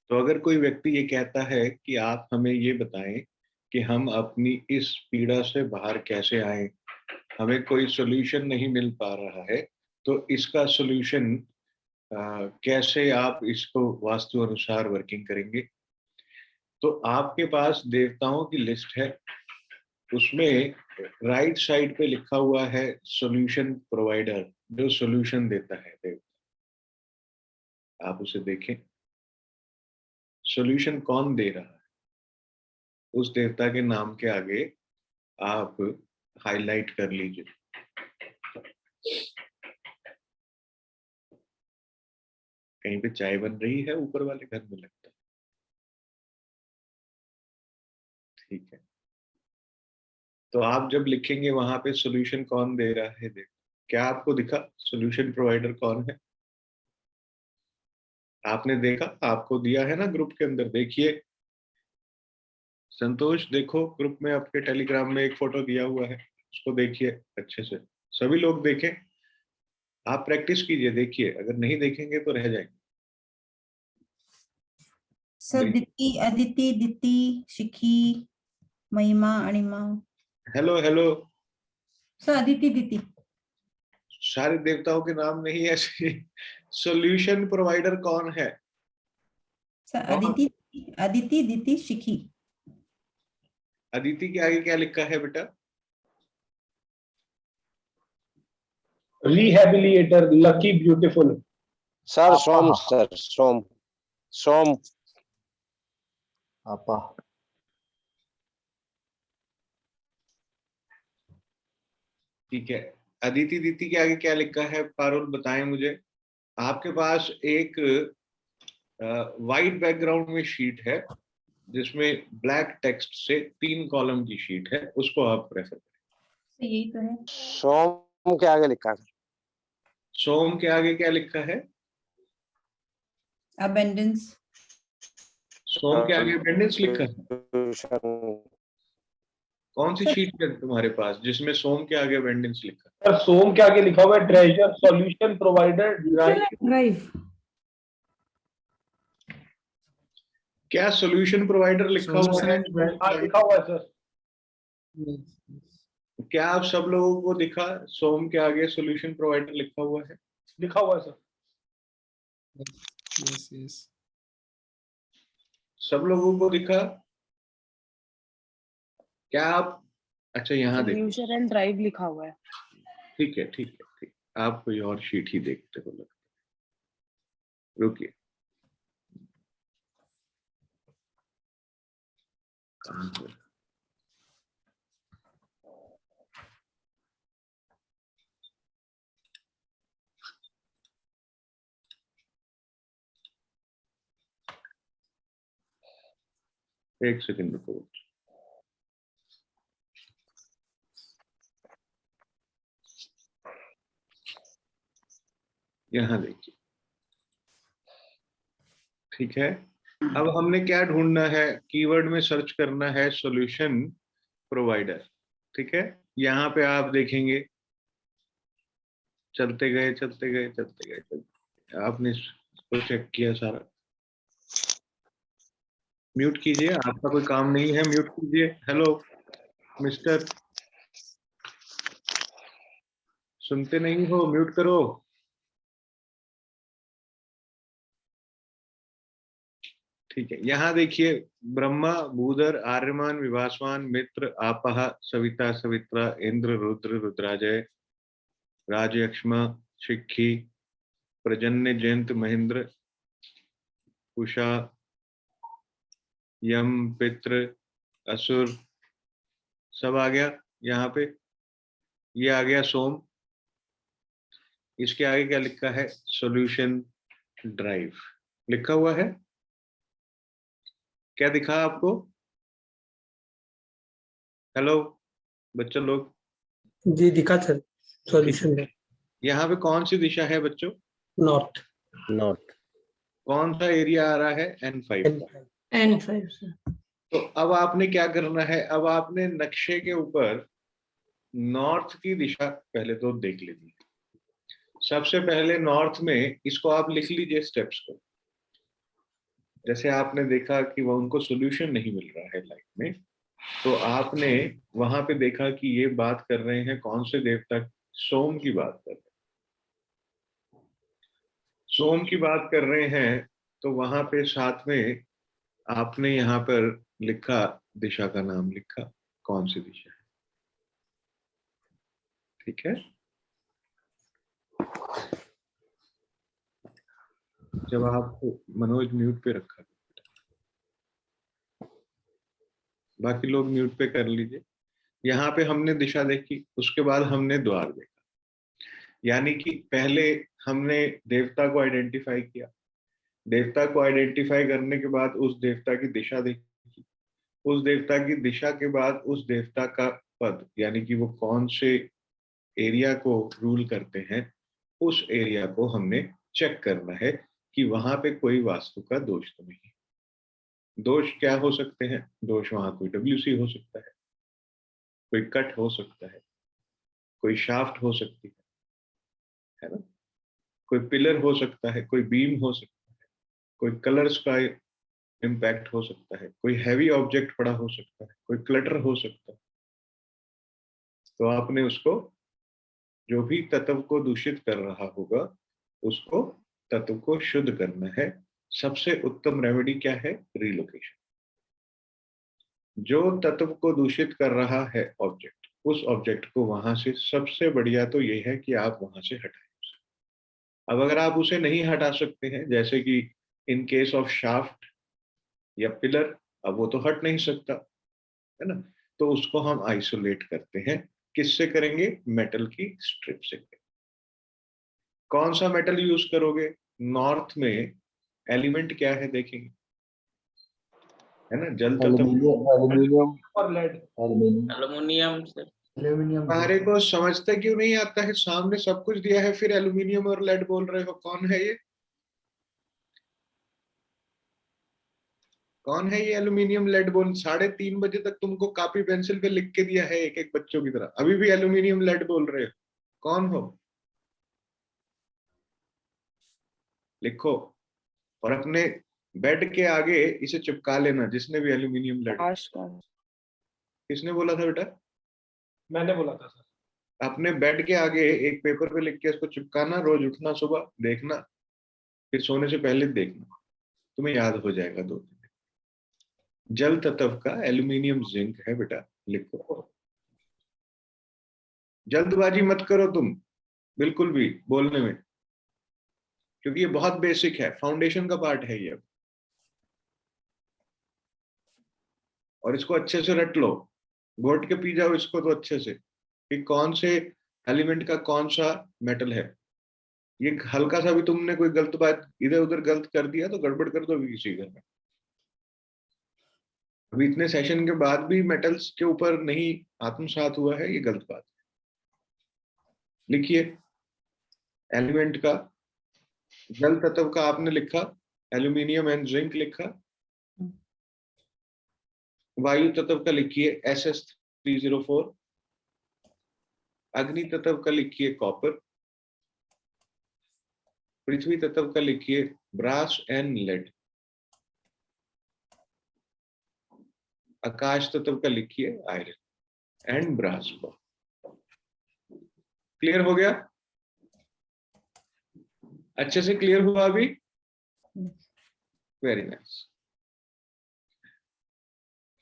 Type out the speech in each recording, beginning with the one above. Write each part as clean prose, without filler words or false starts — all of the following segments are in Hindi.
तो अगर कोई व्यक्ति ये कहता है कि आप हमें ये बताएं कि हम अपनी इस पीड़ा से बाहर कैसे आए, हमें कोई सॉल्यूशन नहीं मिल पा रहा है, तो इसका सॉल्यूशन कैसे आप इसको वास्तु अनुसार वर्किंग करेंगे। तो आपके पास देवताओं की लिस्ट है, उसमें राइट साइड पे लिखा हुआ है सॉल्यूशन प्रोवाइडर, जो सॉल्यूशन देता है देवता, आप उसे देखें। सॉल्यूशन कौन दे रहा है, उस देवता के नाम के आगे आप हाईलाइट कर लीजिए। कहीं पे चाय बन रही है ऊपर वाले घर में लगता है। ठीक है, तो आप जब लिखेंगे वहां पे सॉल्यूशन कौन दे रहा है, देख, क्या आपको दिखा सॉल्यूशन प्रोवाइडर कौन है? आपने देखा, आपको दिया है ना ग्रुप के अंदर, देखिए संतोष, देखो ग्रुप में आपके टेलीग्राम में एक फोटो दिया हुआ है, उसको देखिए अच्छे से, सभी लोग देखें। आप प्रैक्टिस कीजिए, देखिए, अगर नहीं देखेंगे तो रह जाएंगे। सर दिति, Aditi, Diti, Shikhi, Mahima, Anima. Hello hello. Sir Aditi, Diti. सारे देवताओं के नाम नहीं है ऐसे। सॉल्यूशन प्रोवाइडर कौन है? सर कौन? अदिति, अदिति, दिति, शिखी। अदिति के आगे क्या लिखा है बेटा? रिहेबिलिएटर, लकी, ब्यूटीफुल। सर सोम, सर सोम, सोम। आपा। ठीक है, अदिति दीति के आगे क्या लिखा है पारुल, बताएं मुझे। आपके पास एक वाइट बैकग्राउंड में शीट है जिसमें ब्लैक टेक्स्ट से 3 कॉलम की शीट है, उसको आप रेफर करें। यही तो है। सोम के आगे लिखा है। सोम के आगे क्या लिखा है? अबेंडेंस। सोम के आगे अबेंडेंस लिखा है। कौन सी शीट है तुम्हारे पास जिसमें सोम के आगे अबेंडेंस लिखा है? सर सोम के आगे लिखा हुआ है ट्रेजर, सॉल्यूशन प्रोवाइडर, ड्राइव। क्या सॉल्यूशन प्रोवाइडर लिखा हुआ है? लिखा हुआ है सर। क्या आप सब लोगों को दिखा सोम के आगे सॉल्यूशन प्रोवाइडर लिखा हुआ है? लिखा हुआ है सर। यस यस, सब लोगों को दिखा? क्या आप, अच्छा यहाँ देखो, यूजर एंड ड्राइव लिखा हुआ है। ठीक है ठीक है ठीक, आप कोई और शीट ही देखते हो लगता है। रुकिए, कहाँ है? एक सेकंड रुको, यहाँ देखिए। ठीक है, अब हमने क्या ढूंढना है, कीवर्ड में सर्च करना है सॉल्यूशन प्रोवाइडर। ठीक है, यहाँ पे आप देखेंगे, चलते गए चलते गए चलते गए चलते गए, आपने इसको चेक किया सारा। म्यूट कीजिए, आपका कोई काम नहीं है, म्यूट कीजिए। हेलो मिस्टर, सुनते नहीं हो, म्यूट करो। ठीक है, यहाँ देखिए, ब्रह्मा, भूधर, आर्यमान, विभासवान, मित्र, आपह, सविता, सवित्रा, इंद्र, रुद्र, रुद्राजय, राजयक्ष्मा, शिखी, प्रजन्य, जयंत, महेंद्र, उषा, यम, पित्र, असुर, सब आ गया यहाँ पे। ये आ गया सोम। इसके आगे क्या लिखा है? सॉल्यूशन ड्राइव लिखा हुआ है। क्या दिखा आपको? हेलो बच्चों लोग। जी दिखा सर, सॉल्यूशन है। यहाँ पे कौन सी दिशा है बच्चों? नॉर्थ। नॉट। कौन सा एरिया आ रहा है? N5। N5 sir. तो अब आपने क्या करना है, अब आपने नक्शे के ऊपर नॉर्थ की दिशा पहले तो देख लेनी है। सबसे पहले नॉर्थ में इसको आप लिख लीजिए स्टेप्स को। जैसे आपने देखा कि वो उनको सोल्यूशन नहीं मिल रहा है लाइफ में, तो आपने वहां पे देखा कि ये बात कर रहे हैं कौन से देवता, सोम की बात कर रहे हैं, सोम की बात कर रहे हैं। तो वहां पे साथ में आपने यहाँ पर लिखा, दिशा का नाम लिखा, कौन सी दिशा है, ठीक है। जब आप मनोज म्यूट पे रखा, बाकी लोग म्यूट पे कर लीजिए। यहाँ पे हमने दिशा देखी, उसके बाद हमने द्वार देखा, यानी कि पहले हमने देवता को आइडेंटिफाई किया, देवता को आइडेंटिफाई करने के बाद उस देवता की दिशा देखी, उस देवता की दिशा के बाद उस देवता का पद, यानी कि वो कौन से एरिया को रूल करते हैं, उस एरिया को हमने चेक करना है कि वहां पे कोई वास्तु का दोष तो नहीं। दोष क्या हो सकते हैं? दोष वहां कोई WC हो सकता है, कोई कट हो सकता है, कोई शाफ्ट हो सकती है ना, कोई पिलर हो सकता है, कोई बीम हो सकता है, कोई कलर्स का इम्पैक्ट हो सकता है, कोई हैवी ऑब्जेक्ट पड़ा हो सकता है, कोई क्लटर हो सकता है। तो आपने उसको, जो भी तत्व को दूषित कर रहा होगा, उसको तत्व को शुद्ध करना है। सबसे उत्तम रेमेडी क्या है? रिलोकेशन। जो तत्व को दूषित कर रहा है ऑब्जेक्ट, उस ऑब्जेक्ट को वहां से, सबसे बढ़िया तो ये है कि आप वहां से हटाएं उसे। अब अगर आप उसे नहीं हटा सकते हैं, जैसे कि इन केस ऑफ शाफ्ट या पिलर, अब वो तो हट नहीं सकता है ना, तो उसको हम आइसोलेट करते हैं। किससे करेंगे? मेटल की स्ट्रिप से करेंगे। कौन सा मेटल यूज करोगे? नॉर्थ में एलिमेंट क्या है देखेंगे, है ना, जल तत्व। एल्यूमिनियम और लेड। एल्युमिनियम से तुम्हारे को समझते क्यों नहीं आता है? सामने सब कुछ दिया है, फिर एल्यूमिनियम और लेड बोल रहे हो। कौन है ये? कौन है ये एल्यूमिनियम लेड बोल? 3:30 बजे तक तुमको कॉपी पेंसिल पे लिख के दिया है एक एक बच्चों की तरह, अभी भी एल्यूमिनियम लेड बोल रहे हो। कौन हो? लिखो और अपने बेड के आगे इसे चिपका लेना, जिसने भी एल्यूमिनियम लेड। किसने बोला था बेटा? मैंने बोला था सर। अपने बेड के आगे एक पेपर पे लिख के इसको चिपकाना, रोज उठना, सुबह देखना, फिर सोने से पहले देखना, तुम्हें याद हो जाएगा 2 दिन। जल तत्व का एल्यूमिनियम जिंक है बेटा, लिखो। जल्दबाजी मत करो तुम बिल्कुल भी बोलने में, क्योंकि ये बहुत बेसिक है, फाउंडेशन का पार्ट है ये। और इसको अच्छे से रट लो, घोट के पी जाओ इसको तो अच्छे से, कि कौन से एलिमेंट का कौन सा मेटल है। ये हल्का सा भी तुमने कोई गलत बात इधर उधर गलत कर दिया तो गड़बड़ कर दो किसी घर में। अभी इतने सेशन के बाद भी मेटल्स के ऊपर नहीं आत्मसात हुआ है, ये गलत बात है। लिखिए एलिमेंट का, जल तत्व का आपने लिखा, एल्यूमिनियम एंड जिंक लिखा। वायु तत्व का लिखिए SS304। अग्नि तत्व का लिखिए कॉपर। पृथ्वी तत्व का लिखिए ब्रास एंड लेड। आकाश तत्व का लिखिए आयरन एंड ब्रास। क्लियर हो गया? अच्छे से क्लियर हुआ अभी? Very nice.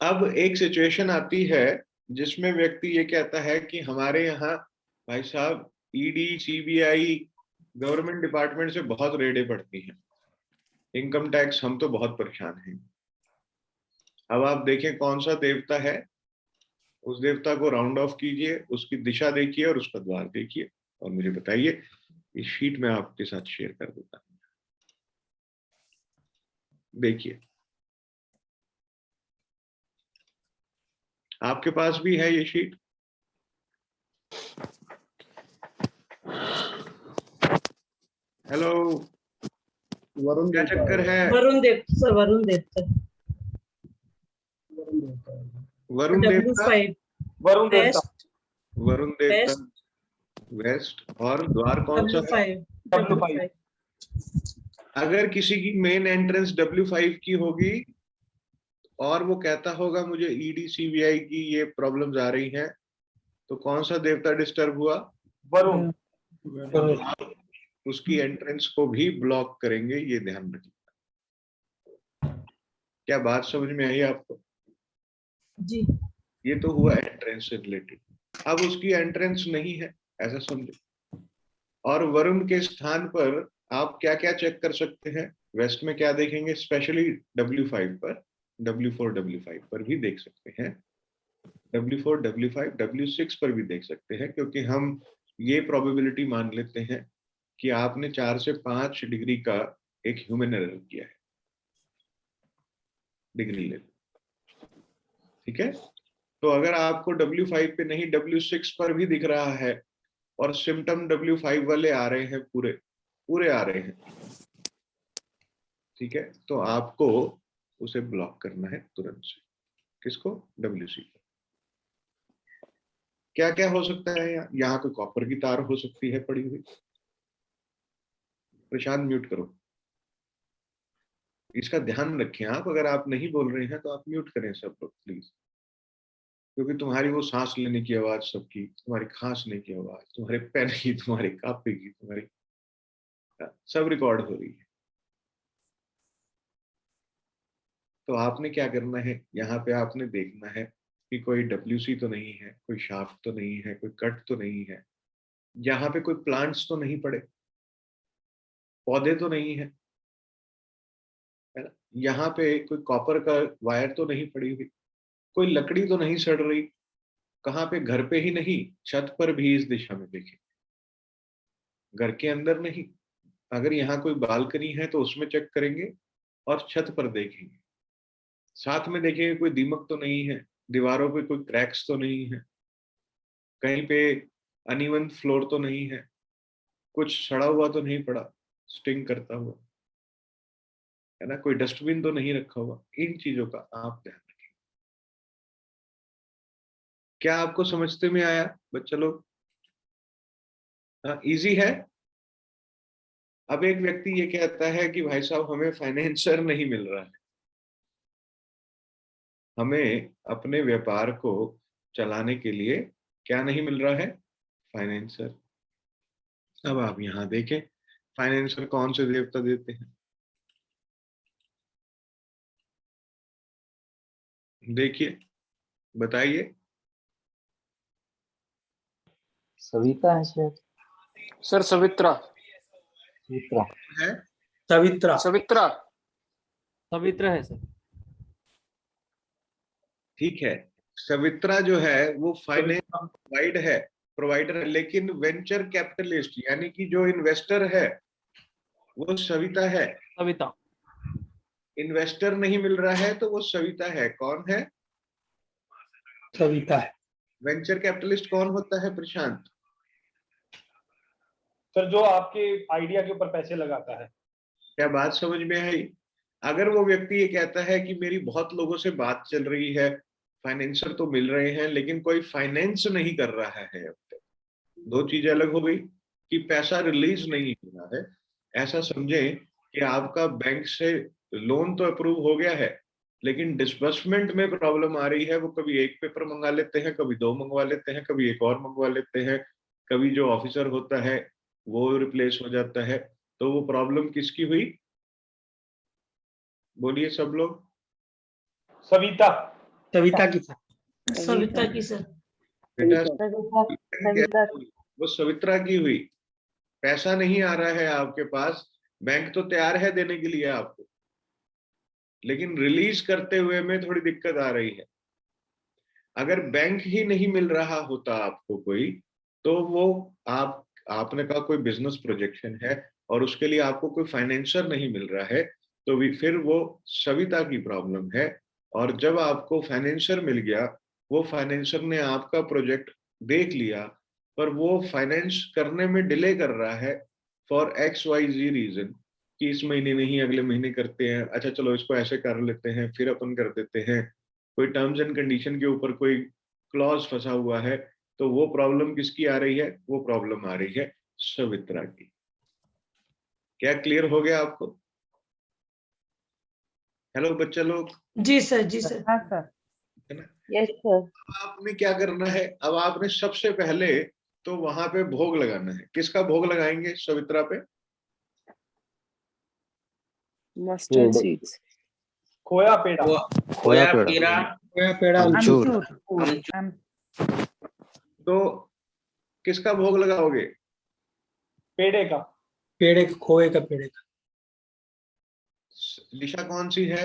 अब एक सिचुएशन आती है जिसमें व्यक्ति ये कहता है कि हमारे यहाँ भाई साहब ED CBI गवर्नमेंट डिपार्टमेंट से बहुत रेडें पड़ती हैं, इनकम टैक्स, हम तो बहुत परेशान हैं। अब आप देखें कौन सा देवता है, उस देवता को राउंड ऑफ कीजिए, उसकी दिशा देखिए और उसका द्वार देखिए और मुझे बताइए। इस शीट में आपके साथ शेयर कर देता हूं, देखिए आपके पास भी है ये शीट। हेलो, वरुण क्या चक्कर है? वरुण देवता सर, वरुण देवता। वरुण देवता, वरुण देवता। वरुण देवता वेस्ट, और द्वार कौन सा है? W5। अगर किसी की मेन एंट्रेंस W5 की होगी और वो कहता होगा मुझे ED CBI की ये प्रॉब्लम्स आ रही हैं, तो कौन सा देवता डिस्टर्ब हुआ? वरुण। आप उसकी एंट्रेंस को भी ब्लॉक करेंगे, ये ध्यान रखिए। क्या बात समझ में आई आपको? जी। ये तो हुआ एंट्रेंस से रिलेटेड। अब उसकी एंट्रेंस नहीं है ऐसा समझो। और वरुण के स्थान पर आप क्या क्या चेक कर सकते हैं? वेस्ट में क्या देखेंगे? स्पेशली W5 पर, W4 W5 पर भी देख सकते हैं, W4 W5 W6 पर भी देख सकते हैं, क्योंकि हम ये प्रोबेबिलिटी मान लेते हैं कि आपने 4 से 5 डिग्री का एक ह्यूमन एरर किया है, डिग्री ले। ठीक है, तो अगर आपको W5 पे नहीं W6 पर भी दिख रहा है और सिम्टम W5 वाले आ रहे हैं, पूरे पूरे आ रहे हैं, ठीक है, तो आपको उसे ब्लॉक करना है तुरंत से। किसको? WC को। क्या क्या हो सकता है? यहाँ कोई कॉपर की तार हो सकती है पड़ी हुई। प्रशांत म्यूट करो, इसका ध्यान रखें आप। अगर आप नहीं बोल रहे हैं तो आप म्यूट करें सब लोग प्लीज, क्योंकि तुम्हारी वो सांस लेने की आवाज सबकी, तुम्हारी खांसने की आवाज, तुम्हारे पेन की, तुम्हारी कॉपी की, तुम्हारी सब रिकॉर्ड हो रही है। तो आपने क्या करना है, यहाँ पे आपने देखना है कि कोई WC तो नहीं है, कोई शाफ्ट तो नहीं है, कोई कट तो नहीं है, यहाँ पे कोई प्लांट्स तो नहीं पड़े, पौधे तो नहीं है, है ना? यहाँ पे कोई कॉपर का वायर तो नहीं पड़ी हुई, कोई लकड़ी तो नहीं सड़ रही। कहाँ पे? घर पे ही नहीं, छत पर भी इस दिशा में देखें, घर के अंदर नहीं। अगर यहाँ कोई बालकनी है तो उसमें चेक करेंगे और छत पर देखेंगे। साथ में देखेंगे कोई दीमक तो नहीं है, दीवारों पे कोई क्रैक्स तो नहीं है, कहीं पे अनइवन फ्लोर तो नहीं है, कुछ सड़ा हुआ तो नहीं पड़ा स्टिंग करता हुआ, है ना, कोई डस्टबिन तो नहीं रखा हुआ। इन चीजों का आप ध्यान रखें। क्या आपको समझते में आया बच्चा लोग? हाँ, इजी है। अब एक व्यक्ति ये कहता है कि भाई साहब हमें फाइनेंसर नहीं मिल रहा है, हमें अपने व्यापार को चलाने के लिए क्या नहीं मिल रहा है? फाइनेंसर। अब आप यहाँ देखें, फाइनेंसर कौन से देवता देते हैं? देखिए, बताइए। सविता है शायद। सर सवित्रा। मित्रा। है सवित्रा। सवित्रा। सवित्रा है सर। ठीक है, सवित्रा जो है वो फाइनेंस प्रोवाइडर है, लेकिन वेंचर कैपिटलिस्ट यानी कि जो इन्वेस्टर है वो सविता है। सविता। इन्वेस्टर नहीं मिल रहा है तो वो सविता है। कौन है? सविता है। वेंचर कैपिटलिस्ट कौन होता है प्रशांत? सर जो आपके आइडिया के ऊपर पैसे लगाता है। क्या बात समझ में आई? अगर वो व्यक्ति ये कहता है कि मेरी बहुत लोगों से बात चल रही है, फाइनेंसर तो मिल रहे हैं लेकिन कोई फाइनेंस नहीं कर रहा है, अब तक दो चीजें अलग हो गई कि पैसा रिलीज नहीं हो रहा है। ऐसा समझें कि आपका बैंक से लोन तो अप्रूव हो गया है लेकिन डिसबर्समेंट में प्रॉब्लम आ रही है। वो कभी एक पेपर मंगा लेते हैं, कभी दो मंगवा लेते हैं, कभी एक और मंगवा लेते हैं, कभी जो ऑफिसर होता है वो रिप्लेस हो जाता है। तो वो प्रॉब्लम किसकी हुई? बोलिए सब लोग। सविता। सविता की सर। सविता की सर। बेटा वो सवित्रा की हुई। पैसा नहीं आ रहा है आपके पास, बैंक तो तैयार है देने के लिए आपको, लेकिन रिलीज करते हुए में थोड़ी दिक्कत आ रही है। अगर बैंक ही नहीं मिल रहा होता आपको कोई, तो वो आपने कहा कोई बिजनेस प्रोजेक्शन है और उसके लिए आपको कोई फाइनेंसर नहीं मिल रहा है, तो फिर वो सविता की प्रॉब्लम है। और जब आपको फाइनेंसर मिल गया, वो फाइनेंसर ने आपका प्रोजेक्ट देख लिया पर वो फाइनेंस करने में डिले कर रहा है फॉर XYZ रीजन कि इस महीने नहीं अगले महीने करते हैं, अच्छा चलो इसको ऐसे कर लेते हैं, फिर अपन कर देते हैं, कोई टर्म्स एंड कंडीशन के ऊपर कोई क्लॉज फंसा हुआ है। तो वो प्रॉब्लम किसकी आ रही है? वो प्रॉब्लम आ रही है सवित्रा की। क्या क्लियर हो गया आपको? हेलो बच्चा लोग, जी सर, जी सर। हाँ सर। है ना? Yes sir. आपने क्या करना है, अब आपने सबसे पहले तो वहां पे भोग लगाना है। किसका भोग लगाएंगे सवित्रा पे? मस्टर्ड पेड़। सीड्स। खोया पेड़ा। खोया पेड़ा। पेड़ा खोया पेड़ा अमचूर। अमचूर। तो किसका भोग लगाओगे? पेड़े का। पेड़े खोए का पेड़े का। दिशा कौन सी है?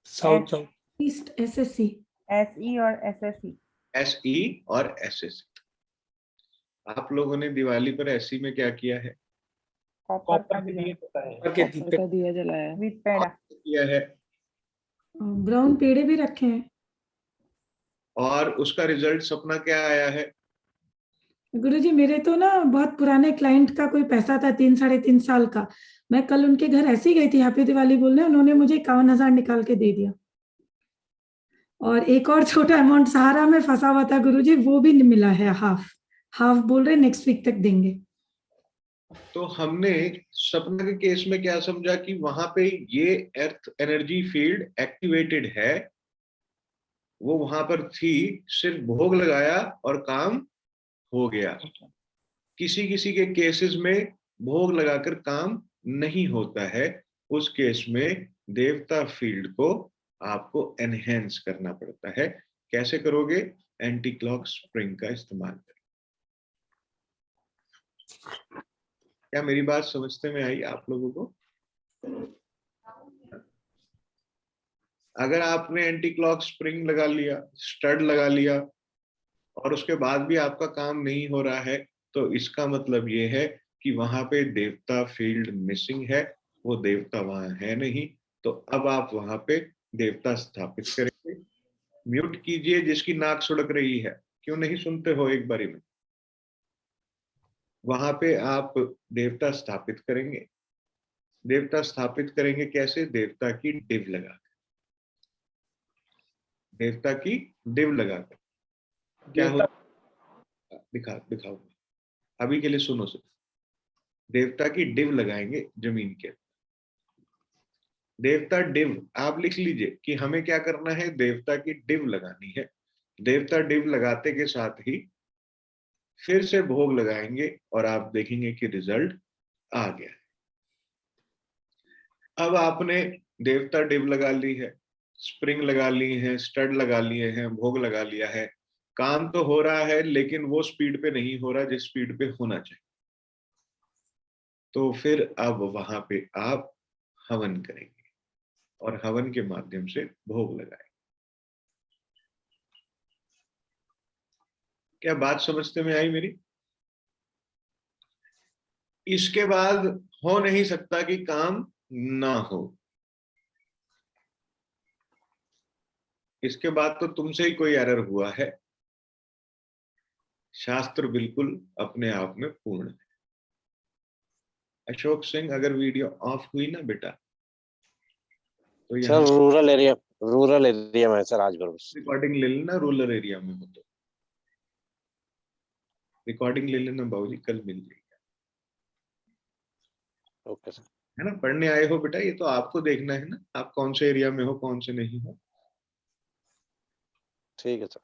South south. East SSC. SE और एसएससी। SE और SSE। आप लोगों ने दिवाली पर SE में क्या किया है? कॉपर के दिए बताए हैं। के कॉपर का दिया जलाया विद पेड़ा। किया है ब्राउन पेड़े भी रखे हैं। और उसका रिजल्ट सपना क्या आया है? गुरुजी मेरे तो ना बहुत पुराने क्लाइंट का कोई पैसा था 3-3.5 साल का। मैं कल उनके घर ऐसे ही गई थी हैप्पी दिवाली बोलने, उन्होंने मुझे 51,000 निकाल के दे दिया। और एक और छोटा अमाउंट सहारा में फंसा हुआ था गुरुजी, वो भी मिला है। हाफ हाफ बोल रहे नेक्स्ट वीक तक देंगे। तो हमने सपना के केस में क्या समझा कि वहां पे ये अर्थ एनर्जी फील्ड एक्टिवेटेड है, वो वहां पर थी, सिर्फ भोग लगाया और काम हो गया। किसी किसी के केसेस में भोग लगाकर काम नहीं होता है, उस केस में देवता फील्ड को आपको एनहेंस करना पड़ता है। कैसे करोगे? एंटी क्लॉक स्प्रिंग का इस्तेमाल करें। क्या मेरी बात समझते में आई आप लोगों को? अगर आपने एंटी क्लॉक स्प्रिंग लगा लिया, स्टड लगा लिया और उसके बाद भी आपका काम नहीं हो रहा है, तो इसका मतलब ये है कि वहां पे देवता फील्ड मिसिंग है, वो देवता वहां है नहीं। तो अब आप वहां पे देवता स्थापित करेंगे। म्यूट कीजिए जिसकी नाक सुड़क रही है, क्यों नहीं सुनते हो एक बारी में? वहां पे आप देवता स्थापित करेंगे। देवता स्थापित करेंगे कैसे? देवता की डिव लगाकर। देवता की डिव लगाकर क्या होता? दिखाओ अभी के लिए सुनो सिर्फ। देवता की डिव लगाएंगे जमीन के। देवता डिव आप लिख लीजिए कि हमें क्या करना है, देवता की डिव लगानी है। देवता डिव लगाते के साथ ही फिर से भोग लगाएंगे और आप देखेंगे कि रिजल्ट आ गया। अब आपने देवता डिव लगा ली है, स्प्रिंग लगा ली है, स्टड लगा लिए हैं, भोग लगा लिया है, काम तो हो रहा है लेकिन वो स्पीड पे नहीं हो रहा जिस स्पीड पे होना चाहिए। तो फिर अब वहां पे आप हवन करेंगे और हवन के माध्यम से भोग लगाएंगे। क्या बात समझते में आई मेरी? इसके बाद हो नहीं सकता कि काम ना हो। इसके बाद तो तुमसे ही कोई एरर हुआ है। शास्त्र बिल्कुल अपने आप में पूर्ण है। अशोक सिंह, अगर वीडियो ऑफ हुई ना बेटा तो सर यहाँ रूरल एरिया में सर आज बस रिकॉर्डिंग ले लेना। रूरल एरिया में हो तो रिकॉर्डिंग ले लेना बाबूजी, कल मिल जाएगी। Okay sir. है ना, पढ़ने आए हो बेटा, ये तो आपको देखना है ना आप कौन से एरिया में हो कौन से नहीं हो। ठीक है सर।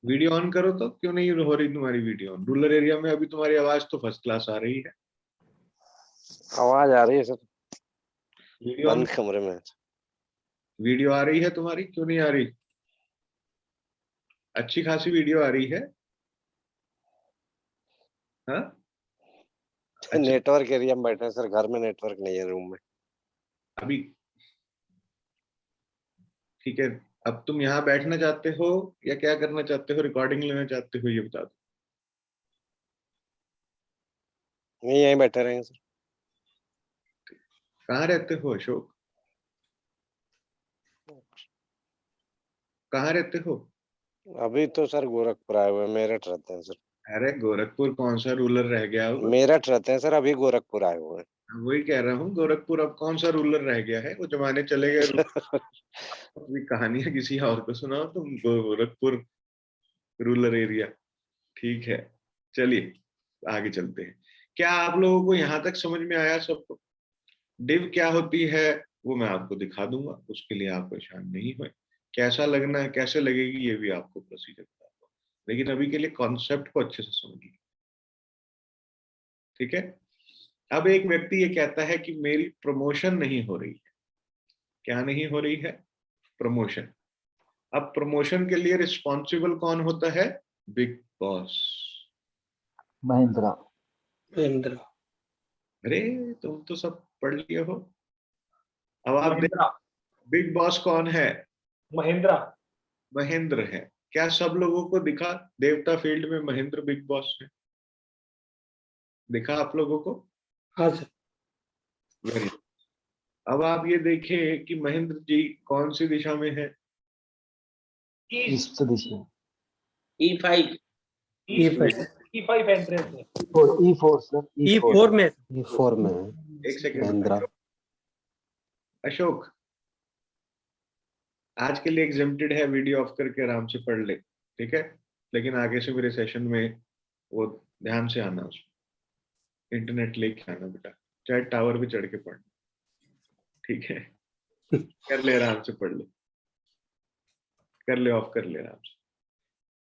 वीडियो ऑन करो तो क्यों नहीं हो रही तुम्हारी वीडियो ऑन? रूरल एरिया में अभी तुम्हारी आवाज तो फर्स्ट क्लास आ रही है। आवाज आ रही है सर, वीडियो ऑन, बंद कमरे में। वीडियो आ रही है तुम्हारी, क्यों नहीं आ रही? अच्छी खासी वीडियो आ रही है। हाँ अच्छा, नेटवर्क एरिया में बैठे हैं सर, घर में नेटवर्क नहीं है रूम में। अभी ठीक है। अब तुम यहाँ बैठना चाहते हो या क्या करना चाहते हो? रिकॉर्डिंग लेना चाहते हो, ये बता दो। नहीं यहीं बैठे रहेंगे सर। कहाँ रहते हो अशोक? कहाँ रहते हो? अभी तो सर गोरखपुर आए हुए हैं, मेरठ रहते हैं सर। अरे गोरखपुर कौन सा रूरल रह गया अब? मेरठ रहते हैं सर, अभी गोरखपुर आए हुए हैं। वही कह रहा हूँ, गोरखपुर अब कौन सा रूरल रह गया है? वो जमाने चले गए। अपनी कहानियां किसी और को सुनाओ तुम। गोरखपुर रूरल एरिया, ठीक है। चलिए आगे चलते हैं। क्या आप लोगों को यहाँ तक समझ में आया सबको? डिव क्या होती है, वो मैं आपको दिखा दूंगा, उसके लिए आप परेशान नहीं हुए। कैसा लगना है, कैसे लगेगी, ये भी आपको प्रोसीजर बताऊंगा, लेकिन अभी के लिए कॉन्सेप्ट को अच्छे से समझिए, ठीक है। अब एक व्यक्ति ये कहता है कि मेरी प्रमोशन नहीं हो रही है। क्या नहीं हो रही है? प्रमोशन। अब प्रमोशन के लिए रिस्पॉन्सिबल कौन होता है? Big boss. महिंद्रा। महेंद्र। अरे तुम तो सब पढ़ लिए हो। अब आप देख, महिंद्रा। बिग बॉस कौन है? महिंद्रा। महेंद्र है। क्या सब लोगों को दिखा देवता फील्ड में महेंद्र बिग बॉस है? दिखा आप लोगों को? हाँ सर। वेरी। अब आप ये देखिए कि महेंद्र जी कौन सी दिशा में है? ईस्ट। ईस्ट दिशा। E5 E5 E5 एंट्रेंस है। E4 sir. E4 में E4 में है एक सेकेंड महिंद्रा। अशोक, आज के लिए एग्जेम्प्टेड है, वीडियो ऑफ करके आराम से पढ़ ले, ठीक है। लेकिन आगे से मेरे सेशन में वो ध्यान से आना, उसमें इंटरनेट लेके आना बेटा, चाहे टावर पे चढ़ के पढ़, ठीक है। कर ले आराम से, पढ़ ले, कर ले, ऑफ कर ले आराम से,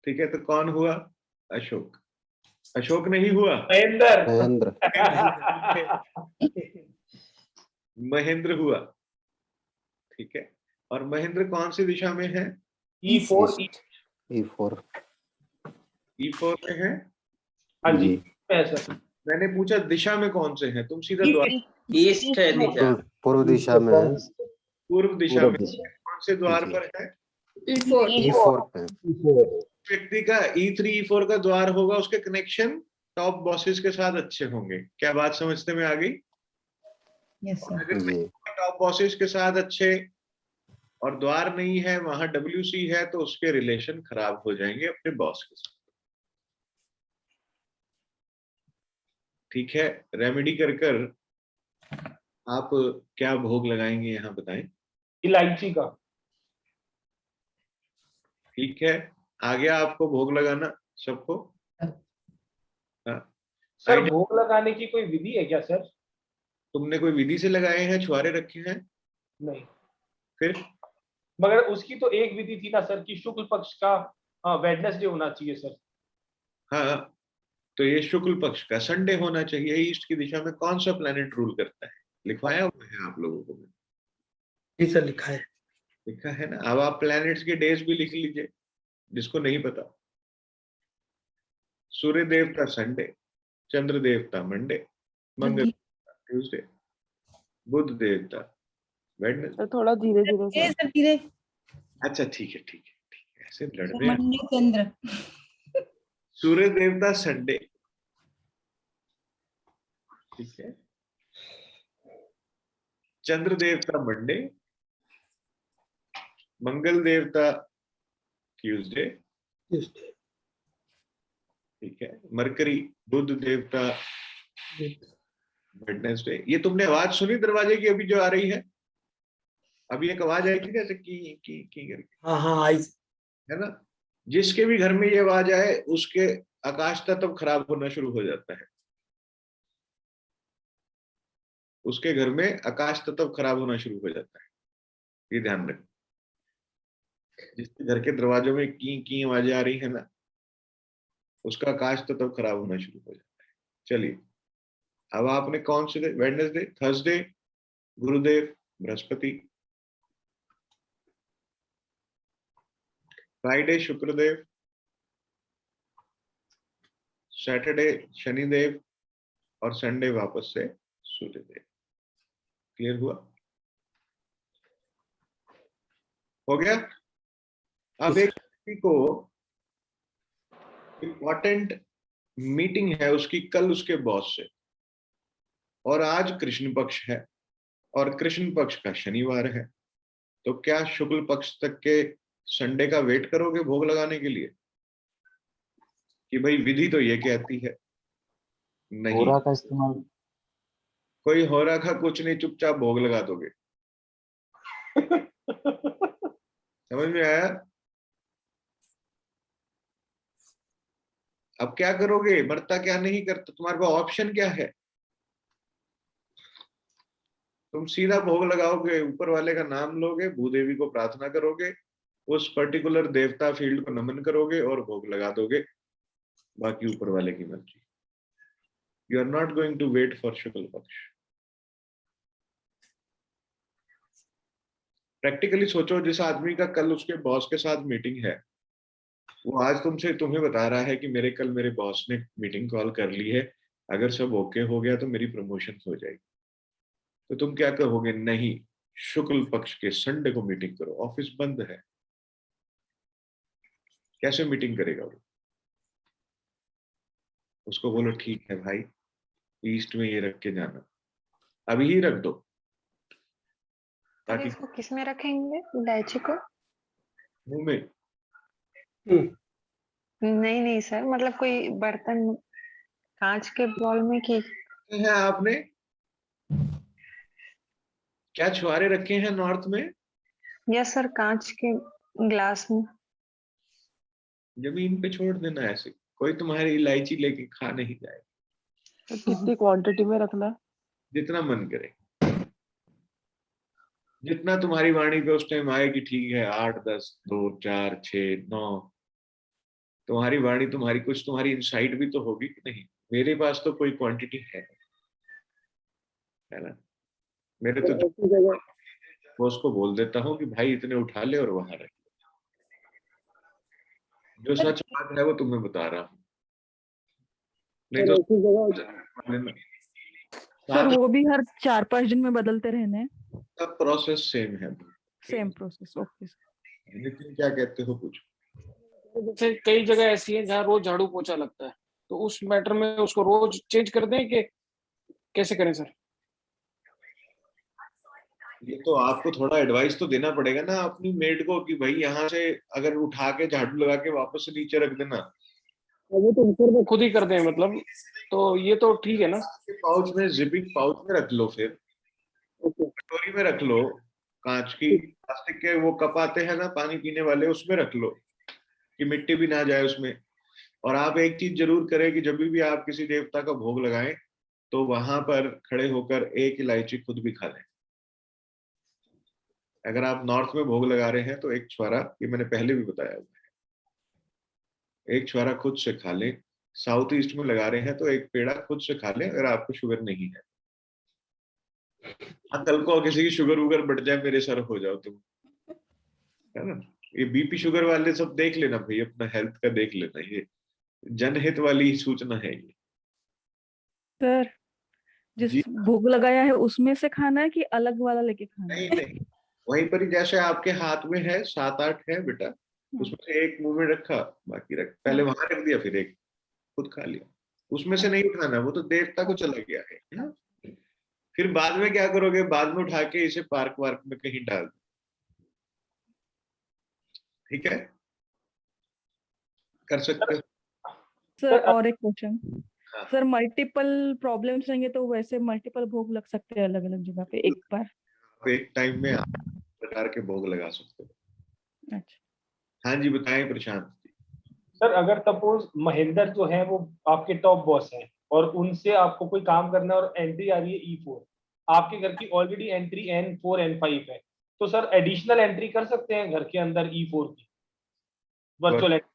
ठीक है। तो कौन हुआ? अशोक। अशोक नहीं हुआ, महेंद्र। महेंद्र। महेंद्र हुआ, ठीक है। और महेंद्र कौन सी दिशा में है? E4 E4 E4 में है। हाँ जी जी। है सर। मैंने पूछा दिशा में कौन से हैं, तुम सीधा द्वार ईस्ट है दिशा। पूर्व दिशा में है। पूर्व दिशा पूर्व में दिशा। कौन से द्वार जी। पर है? E4 पे है। व्यक्ति का E3 E4 का द्वार होगा, उसके कनेक्शन टॉप बॉसेस के साथ अच्छे होंगे। क्या बात समझते में आ गई? अगर जी। टॉप बॉसेस के साथ अच्छे और द्वार नहीं है, वहां WC है, तो उसके रिलेशन खराब हो जाएंगे अपने बॉस के साथ, ठीक है। रेमेडी कर कर आप क्या भोग लगाएंगे यहाँ बताएं, इलायची का। ठीक है। आ गया आपको भोग लगाना सबको? हाँ। सर आइडिया- भोग लगाने की कोई विधि है क्या सर? तुमने कोई विधि से लगाए हैं, छुआरे रखे हैं? नहीं, फिर मगर उसकी तो एक विधि थी ना सर कि शुक्ल पक्ष का वेडनेसडे होना चाहिए सर। हाँ, तो ये शुक्ल पक्ष का संडे होना चाहिए। ईस्ट की दिशा में कौन सा प्लेनेट रूल करता है? लिखवाया हुआ है आप लोगों को मैंने, जी सर लिखा है। लिखा है ना। अब आप प्लैनेट्स के डेज भी लिख लीजिए, जिसको नहीं पता। सूर्य देवता संडे, चंद्र देवता मंडे, मंगल ट्यूसडे, बुध देवता वेडनेसडे। तो थोड़ा धीरे धीरे सर। धीरे अच्छा ठीक है, ठीक है, ठीक है, ऐसे लड़ रहे हैं। मंडे चंद्र। सूर्य देवता संडे, ठीक है। चंद्र देवता मंडे, मंगल देवता ट्यूसडे, Tuesday। ठीक है। मरकरी बुध देवता वेडनेसडे। ये तुमने आवाज सुनी दरवाजे की अभी जो आ रही है? अभी एक आवाज आई थी जैसे की करके, हाँ हाँ आई। है ना। जिसके भी घर में ये आवाज आए, उसके आकाश तत्व खराब होना शुरू हो जाता है। उसके घर में आकाश तत्व खराब होना शुरू हो जाता है, ये ध्यान रख। जिसके घर के दरवाजों में की आवाजें आ रही है ना, उसका आकाश तत्व खराब होना शुरू हो जाता है। चलिए, अब आपने कौन से वेडनेसडे, थर्सडे गुरुदेव बृहस्पति, फ्राइडे शुक्रदेव, सैटरडे शनिदेव, और संडे वापस से सूर्यदेव। क्लियर हुआ? हो गया। अब एक व्यक्ति को इंपॉर्टेंट मीटिंग है उसकी कल उसके बॉस से, और आज कृष्ण पक्ष है, और कृष्ण पक्ष का शनिवार है। तो क्या शुक्ल पक्ष तक के संडे का वेट करोगे भोग लगाने के लिए, कि भाई विधि तो ये कहती है? नहीं, होरा का इस्तेमाल। कोई हो रहा का कुछ नहीं, चुपचाप भोग लगा दोगे। समझ में आया? अब क्या करोगे, मरता क्या नहीं करता, तुम्हारे पास ऑप्शन क्या है? तुम सीधा भोग लगाओगे, ऊपर वाले का नाम लोगे, भूदेवी को प्रार्थना करोगे, उस पर्टिकुलर देवता फील्ड को नमन करोगे और भोग लगा दोगे, बाकी ऊपर वाले की मर्जी। You are not going to wait for शुक्ल पक्ष। प्रैक्टिकली सोचो, जिस आदमी का कल उसके बॉस के साथ मीटिंग है, वो आज तुम्हें बता रहा है कि मेरे बॉस ने मीटिंग कॉल कर ली है, अगर सब ओके हो गया तो मेरी प्रमोशन हो जाएगी। तो तुम क्या कहोगे? नहीं, शुक्ल पक्ष के संडे को मीटिंग करो, ऑफिस बंद है। कैसे मीटिंग करेगा वो? उसको बोलो ठीक है भाई, ईस्ट में ये रख के जाना, अभी ही रख दो, ताकि इसको किस में रखेंगे इलायची को? मुंह में। नहीं नहीं सर, मतलब कोई बर्तन कांच के बॉल में की है आपने क्या छुआरे रखे हैं नॉर्थ में? यस सर, कांच के ग्लास में। जमीन पे छोड़ देना, ऐसे कोई तुम्हारी इलायची लेके खा नहीं जाए। तो कितनी क्वांटिटी में रखना है? जितना मन करे, जितना तुम्हारी वाणी पे उस टाइम आए कि ठीक है, 8, 10, 2, 4, 6, 9, तुम्हारी वाणी, तुम्हारी इंसाइट भी तो होगी कि नहीं। मेरे पास तो कोई क्वांटिटी है ना। मेरे तो वो उसको बोल देता हूँ कि भाई इतने उठा ले और वहां रख। जो सच बात है वो तुम्हें बता रहा हूँ, नहीं तो सर वो भी हर 4-5 दिन में बदलते रहने हैं? सब प्रोसेस सेम है। Same process, okay sir. लेकिन क्या कहते हो कुछ? जैसे कई जगह ऐसी है जहाँ रोज झाड़ू पोछा लगता है, तो उस मैटर में उसको रोज चेंज कर दें कि कैसे करें सर? ये तो आपको थोड़ा एडवाइस तो देना पड़ेगा ना अपनी मेड को कि भाई यहाँ से अगर उठा के झाड़ू लगा के वापस से नीचे रख देना। वो तो ऊपर खुद ही कर दें मतलब, तो ये तो ठीक है ना? पाउच में, जिपिंग पाउच में रख लो, फिर कटोरी में रख लो, कांच की, प्लास्टिक के वो कप आते हैं ना पानी पीने वाले, उसमें रख लो कि मिट्टी भी ना जाए उसमें। और आप एक चीज जरूर करें कि जब भी आप किसी देवता का भोग लगाएं तो वहां पर खड़े होकर एक इलायची खुद भी खा लें। अगर आप नॉर्थ में भोग लगा रहे हैं तो एक छुआरा, ये मैंने पहले भी बताया हुआ है, एक छुआरा खुद से खा लें। साउथ ईस्ट में लगा रहे हैं तो एक पेड़ा खुद से खा लें अगर आपको शुगर नहीं है। हाँ, कल को किसी की शुगर वुगर बढ़ जाए, मेरे सर हो जाओ तुम, है ना। ये बीपी शुगर वाले सब देख लेना भाई, अपना हेल्थ का देख लेना, ये जनहित वाली सूचना है ये। सर जिस जी भोग लगाया है उसमें से खाना है कि अलग वाला लेके खाना नहीं है? नहीं, वहीं पर ही जैसे आपके हाथ में है 7-8 है बेटा, उसमें से एक मुंह में रखा, बाकी रख, पहले वहां रख दिया, फिर एक खुद खा लिया। उसमें से नहीं उठाना, वो तो देवता को चला गया है ना। फिर बाद में क्या करोगे? बाद में उठा के इसे पार्क वार्क में कहीं डाल दो, ठीक है, कर सकते हो। सर और एक क्वेश्चन, हाँ। सर मल्टीपल प्रॉब्लम्स रहेंगे तो वैसे मल्टीपल भोग लग सकते हैं अलग अलग जगह पे एक बार? आप एक टाइम में आप प्रकार के भोग लगा सकते हो। अच्छा। हाँ जी, बताएं प्रशांत। सर अगर सपोज महेंद्र जो है वो आपके टॉप बॉस हैं और उनसे आपको कोई काम करना है और एंट्री आ रही है E4, आपके घर की ऑलरेडी एंट्री N4 N5 है, तो सर एडिशनल एंट्री कर सकते हैं घर के अंदर E4 की वर्चुअल एंट्री?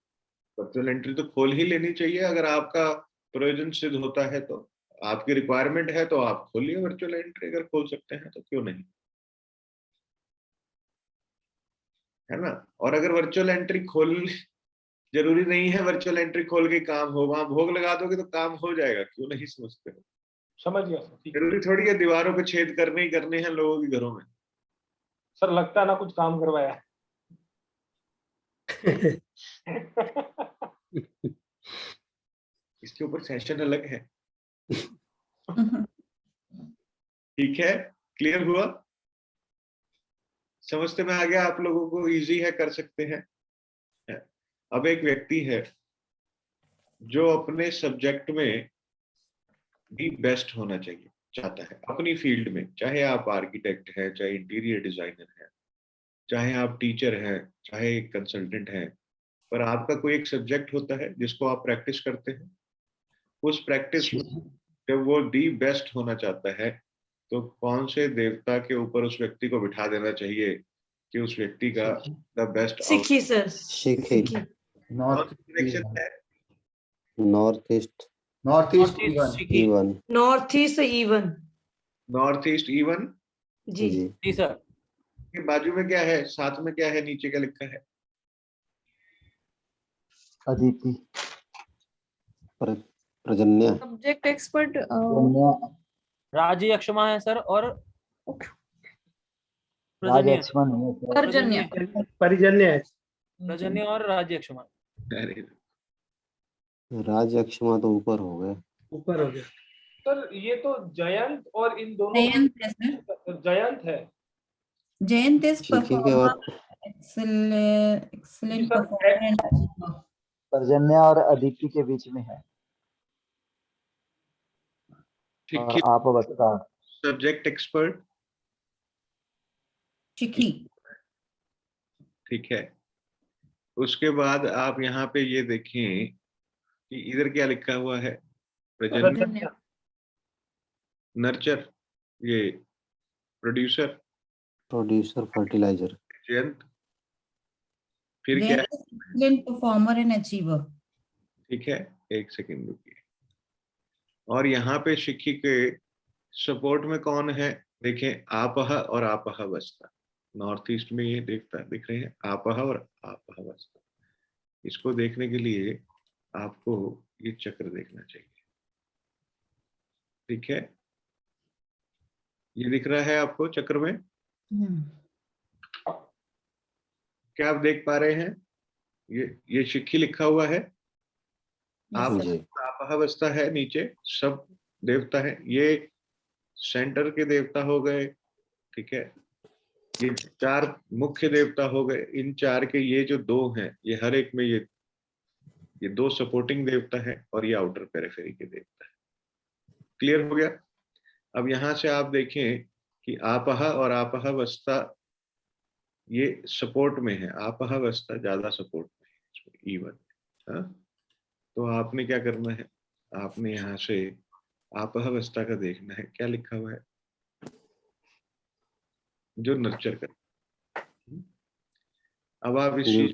वर्चुअल एंट्री तो खोल ही लेनी चाहिए, अगर आपका प्रयोजन सिद्ध होता है तो, आपकी रिक्वायरमेंट है तो आप खोलिए वर्चुअल एंट्री, अगर खोल सकते हैं तो क्यों नहीं, है ना। और अगर वर्चुअल एंट्री खोल, जरूरी नहीं है वर्चुअल एंट्री खोल के काम हो, वहां भोग लगा दोगे तो काम हो जाएगा, क्यों नहीं समझते हो? समझ गया सर, ठीक है। जरूरी थोड़ी है दीवारों पे छेद करने ही करने हैं लोगों के घरों में। सर लगता है ना कुछ काम करवाया है। इसके ऊपर सेशन अलग है। ठीक है, क्लियर हुआ? समझते में आ गया आप लोगों को? इजी है, कर सकते हैं। अब एक व्यक्ति है जो अपने सब्जेक्ट में भी बेस्ट होना चाहिए चाहता है, अपनी फील्ड में, चाहे आप आर्किटेक्ट है, चाहे इंटीरियर डिजाइनर है, चाहे आप टीचर हैं, चाहे कंसल्टेंट हैं, पर आपका कोई एक सब्जेक्ट होता है जिसको आप प्रैक्टिस करते हैं। उस प्रैक्टिस में जब वो दी बेस्ट होना चाहता है तो कौन से देवता के ऊपर उस व्यक्ति को बिठा देना चाहिए कि उस व्यक्ति का द बेस्ट सिक्की सर, शिखी, नॉर्थ डायरेक्शन है? North east, north east E1 north east E1 north east E1 जी। जी, जी सर। के बाजू में क्या है, साथ में क्या है, नीचे क्या लिखा है? अदिति प्रजन्य, सब्जेक्ट एक्सपर्ट राज यक्षमा है सर, और राज लक्ष्मण है सर। पर्जन्य, परिजन्य है। प्रजन्य और राज यक्षमा। अरे राज अक्षमा तो ऊपर हो गए। ऊपर हो गया। सर ये तो जयंत और इन दोनों जयंत है सर, जयंत है। जयंत इज शिखी के बाद एक्सीलेंट परफॉर्मर एंड अचीवर। पर्जन्य और अदिति के बीच में है। ठीक है। आप बता। सब्जेक्ट एक्सपर्ट, शिखी, ठीक है। उसके बाद आप यहाँ पे ये देखें कि इधर क्या लिखा हुआ है, प्रजन्य, पर्जन्य, नर्चर, ये प्रोड्यूसर, प्रोड्यूसर, फर्टिलाइजर, जयंत, फिर क्या है? Excellent performer and achiever. ठीक है, एक सेकंड रुकिए। और यहाँ पे शिखी के सपोर्ट में कौन है, देखें, आपह और आपह वस्ता। नॉर्थ ईस्ट में ये दिख रहे हैं, आपह और आपह वस्ता। इसको देखने के लिए आपको ये चक्र देखना चाहिए, ठीक है। ये दिख रहा है आपको चक्र में, क्या आप देख पा रहे हैं? ये शिखी लिखा हुआ है, आप जी, आपहावस्था है, नीचे सब देवता है, ये सेंटर के देवता हो गए, ठीक है। ये 4 मुख्य देवता हो गए, इन 4 के ये जो 2 हैं, ये हर एक में ये 2 सपोर्टिंग देवता है, और ये आउटर पेरिफेरी के देवता है। क्लियर हो गया? अब यहां से आप देखें कि आपह और आपहावस्था ये सपोर्ट में है, आपहावस्था ज्यादा सपोर्ट में है इसमें, E1। हाँ, तो आपने क्या करना है, आपने यहाँ से आपहावस्था का देखना है, क्या लिखा हुआ है, जो नर्चर कर। अब आप इस चीज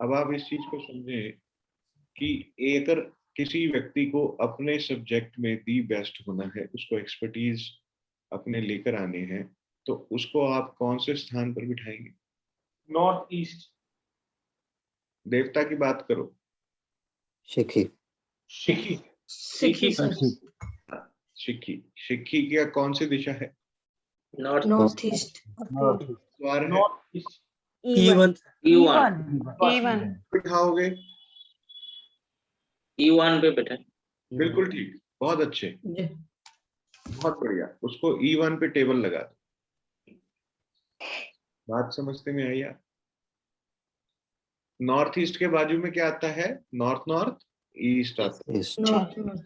अब आप इस चीज को समझें कि अगर किसी व्यक्ति को अपने सब्जेक्ट में दी बेस्ट होना है, उसको एक्सपर्टीज अपने लेकर आने हैं, तो उसको आप कौन से स्थान पर बिठाएंगे? North east. देवता की बात करो। शिखी, शिखी, सिक्की सर, शिखी, शिखी की कौन सी दिशा है? नॉर्थ ईस्ट द्वार है, north east. E1 E1 बिठाओगे? E1 पे बैठे। बिल्कुल ठीक, बहुत अच्छे, बहुत बढ़िया। उसको E1 पे टेबल लगा दो। बात समझते में आई आप? नॉर्थ ईस्ट के बाजू में क्या आता है? नॉर्थ नॉर्थ ईस्ट आता है,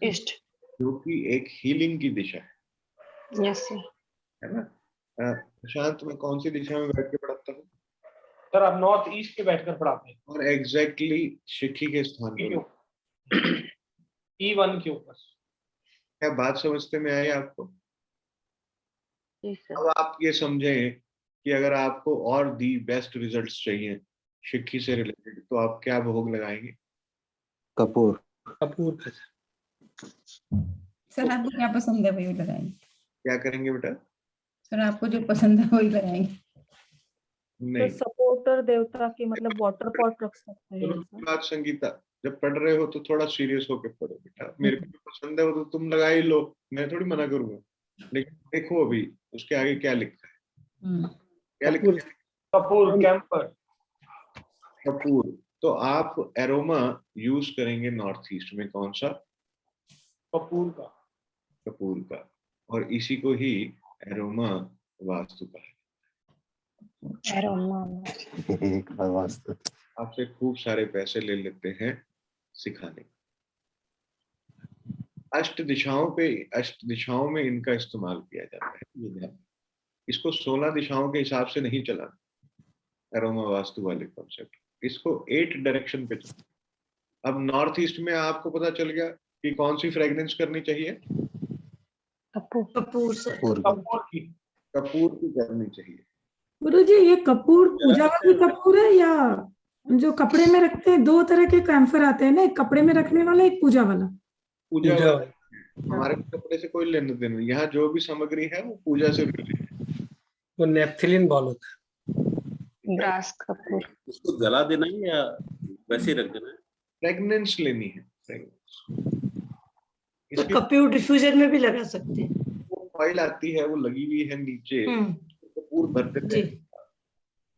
ईस्ट। जो कि एक हीलिंग की दिशा यस सर। है ना। प्रशांत, मैं कौन सी दिशा में बैठ के पढ़ता हूँ? सर आप नॉर्थ ईस्ट पे बैठकर पढ़ाते हैं। और एग्जैक्टली शिखी के स्थान पर, E1 के ऊपर। क्या बात समझते में आई आपको? अब आप ये समझें कि अगर आपको और दी बेस्ट रिजल्ट्स चाहिए शिखी से रिलेटेड, तो आप क्या भोग लगाएंगे? कपूर, कपूर का सर आपको क्या पसंद है वही लगाएंगे। क्या करेंगे बेटा? सर आपको जो पसंद है वही लगाएंगे। नहीं, सपोर्टर देवता की मतलब वाटर पॉट रख सकते हैं ऐसा। बात संगीता, जब पढ़ रहे हो तो थोड़ा सीरियस होकर पढ़ो बेटा। मेरे को जो पसंद है वो तो तुम लगा ही लो, मैं थोड़ी मना करूंगा। लेकिन देखो अभी उसके आगे क्या लिखा है, क्या लिखा है? कपूर, कैंपर। कपूर। तो आप एरोमा यूज करेंगे नॉर्थ ईस्ट में, कौन सा? कपूर का। कपूर का। और इसी को ही एरोमा वास्तु का है। एक बार वास्तव आपसे खूब सारे पैसे ले लेते हैं सिखाने। अष्ट दिशाओं में इनका इस्तेमाल किया जाता है, ये ध्यान। इसको 16 दिशाओं के हिसाब से नहीं चलाना एरोमा वास्तु वाले कॉन्सेप्ट, इसको 8 डायरेक्शन पे चलाना। अब नॉर्थ ईस्ट में आपको पता चल गया कि कौन सी फ्रेग्रेंस करनी चाहिए? कपूर सर। कपूर की। कपूर की करनी चाहिए। गुरुजी ये कपूर पूजा वाली कपूर है या जो कपड़े में रखते हैं? दो तरह के कैम्फर आते हैं ना, एक कपड़े में रखने वाला, एक पूजा वाला। पूजा पूजा वाला हमारे कपड़े से कोई लेने देने नहीं। यहाँ जो भी सामग्री है वो पूजा से मिली है। वो नेप्थिलिन बॉल होता ब्रास कपूर। उसको जला देना है या वैसे ही रख देना है? फ्रेग्रेंस लेनी है, फ्रेग्रेंस। तो कपूर डिफ्यूजर में भी लगा सकते हैं। वो फाइल आती है, वो लगी हुई है नीचे, कपूर भर देते हैं,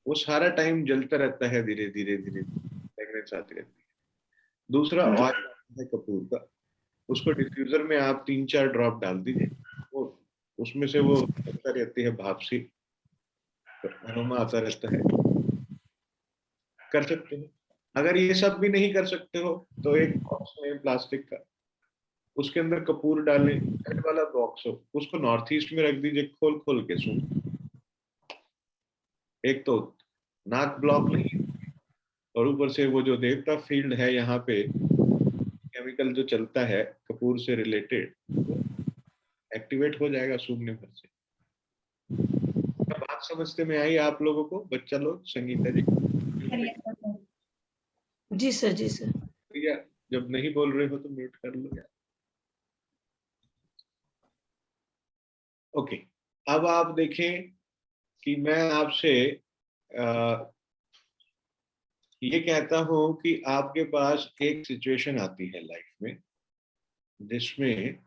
वो सारा टाइम जलता रहता है, धीरे धीरे धीरे फ्रेग्रेंस आती रहती है। दूसरा ऑयल है कपूर का, उसको डिफ्यूजर में आप 3-4 ड्रॉप डाल दीजिए, वो उसमें से वो चलता रहती है, भाप सी अरोमा आता रहता है। कर सकते हैं। अगर ये सब भी नहीं कर सकते हो तो एक बॉक्स में प्लास्टिक का, उसके अंदर कपूर डालें, हेड वाला बॉक्स हो, उसको नॉर्थ ईस्ट में रख दीजिए, खोल खोल के सुन। एक तो नाक ब्लॉक नहीं, और ऊपर से वो जो देवता फील्ड है यहाँ पे, केमिकल जो चलता है कपूर से रिलेटेड, एक्टिवेट हो जाएगा सूंघने भर से। बात समझते में आई आप लोगों को? बच्चा लोग, संगीता जी? जी सर, जी सर। या जब नहीं बोल रहे हो तो म्यूट कर लो यार। ओके, अब आप देखें कि मैं आपसे ये कहता हूं कि आपके पास एक सिचुएशन आती है लाइफ में जिसमें